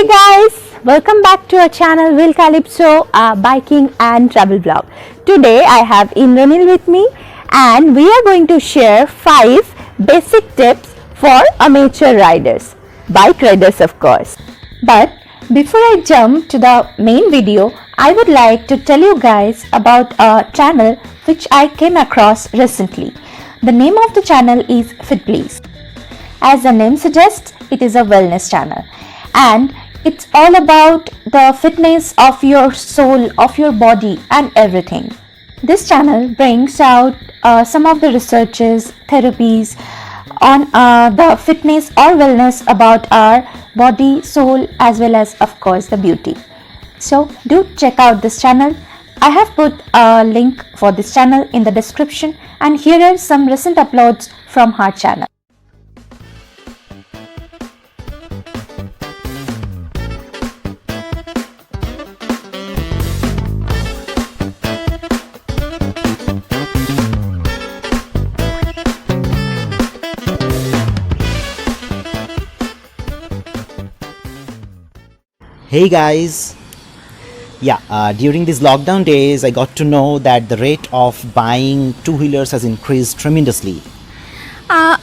Hey guys, welcome back to our channel Wheel Calypso, biking and travel vlog. Today I have Indranil with me and we are going to share 5 basic tips for amateur riders, bike riders of course. But before I jump to the main video, I would like to tell you guys about a channel which I came across recently. The name of the channel is Fit Please. As the name suggests, it is a wellness channel and it's all about the fitness of your soul, of your body and everything. This channel brings out some of the researches, therapies on the fitness or wellness about our body, soul as well as of course the beauty. So do check out this channel. I have put a link for this channel in the description and here are some recent uploads from her channel. Hey guys, during these lockdown days I got to know that the rate of buying two-wheelers has increased tremendously.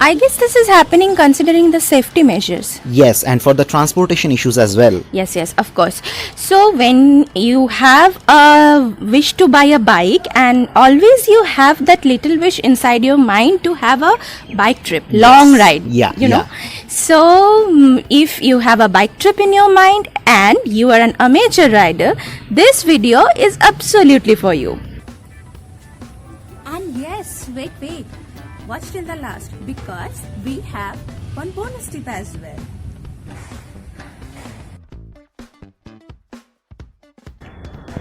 I guess this is happening considering the safety measures. Yes, and for the transportation issues as well. Yes, of course. So when you have a wish to buy a bike and always you have that little wish inside your mind to have a bike trip, long ride, you know. So if you have a bike trip in your mind and you are an amateur rider, this video is absolutely for you. And yes, wait. Watch till the last because we have one bonus tip as well.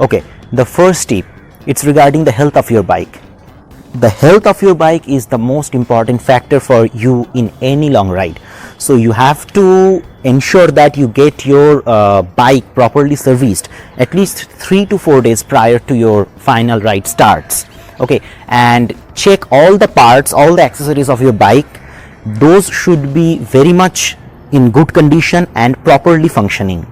Okay, the first tip, it's regarding the health of your bike. The health of your bike is the most important factor for you in any long ride. So you have to ensure that you get your bike properly serviced at least 3 to 4 days prior to your final ride starts. Okay, and check all the parts, all the accessories of your bike. Those should be very much in good condition and properly functioning.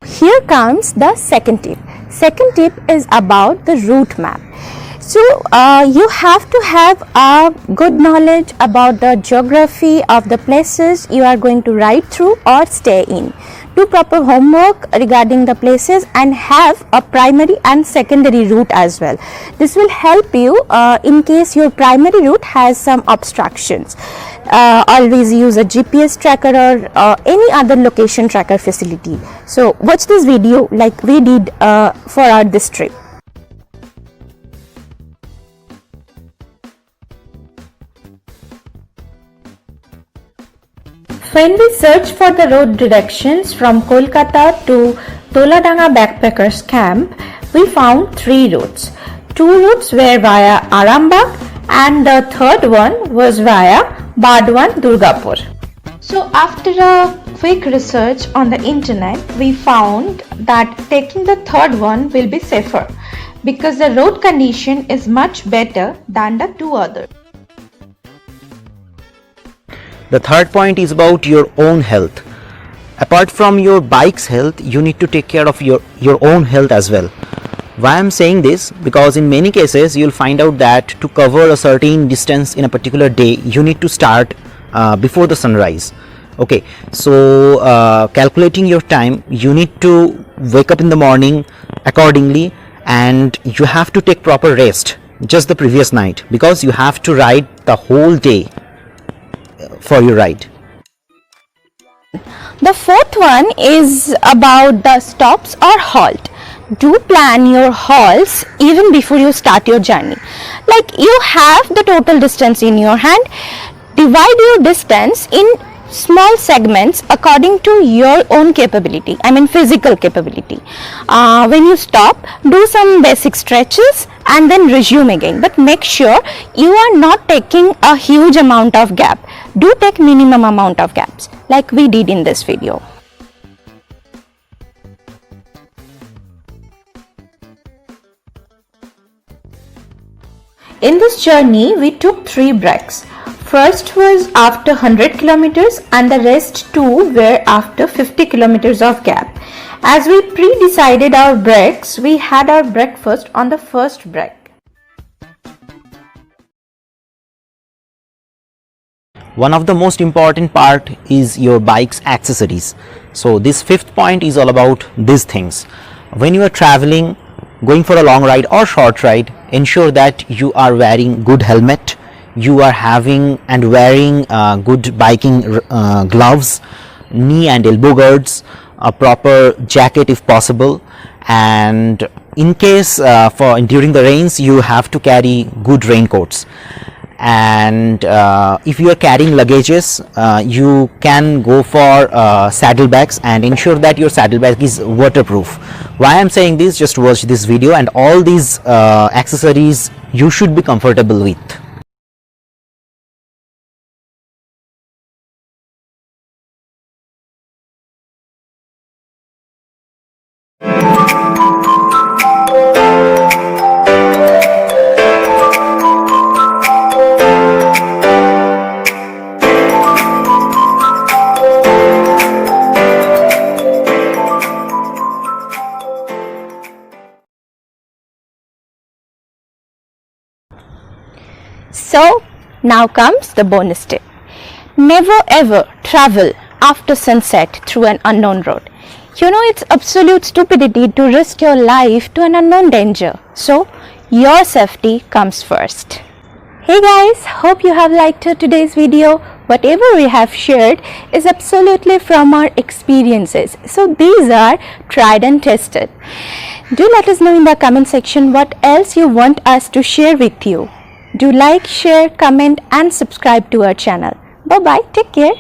Here comes the second tip. Second tip is about the route map. So you have to have a good knowledge about the geography of the places you are going to ride through or stay in. Do proper homework regarding the places and have a primary and secondary route as well. This will help you in case your primary route has some obstructions. Always use a GPS tracker or any other location tracker facility. So watch this video like we did for this trip. When we searched for the road directions from Kolkata to Toladanga Backpackers Camp, we found 3 routes. 2 routes were via Arambagh and the third one was via Bardwan Durgapur. So after a quick research on the internet, we found that taking the third one will be safer because the road condition is much better than the 2 others. The third point is about your own health. Apart from your bike's health, you need to take care of your own health as well. Why I'm saying this? Because in many cases you'll find out that to cover a certain distance in a particular day, you need to start before the sunrise. Okay, so calculating your time, you need to wake up in the morning accordingly and you have to take proper rest just the previous night because you have to ride the whole day for your ride. The fourth one is about the stops or halt. Do plan your halts even before you start your journey. Like you have the total distance in your hand, divide your distance in small segments according to your own capability, I mean physical capability. When you stop, do some basic stretches and then resume again, but make sure you are not taking a huge amount of gap. Do take minimum amount of gaps like we did in this video. In this journey, we took 3 breaks. First was after 100 kilometers and the rest two were after 50 kilometers of gap. As we pre-decided our breaks, we had our breakfast on the first break. One of the most important part is your bike's accessories. So this fifth point is all about these things. When you are traveling, going for a long ride or short ride, ensure that you are wearing good helmet, you are having and wearing good biking gloves, knee and elbow guards, a proper jacket if possible, and in case during the rains you have to carry good raincoats. And if you are carrying luggages, you can go for saddlebags and ensure that your saddlebag is waterproof. Why I'm saying this, just watch this video and all these accessories you should be comfortable with. So now comes the bonus tip. Never ever travel after sunset through an unknown road. You know, it's absolute stupidity to risk your life to an unknown danger. So your safety comes first. Hey guys, hope you have liked today's video. Whatever we have shared is absolutely from our experiences. So these are tried and tested. Do let us know in the comment section what else you want us to share with you. Do like, share, comment and subscribe to our channel. Bye bye. Take care.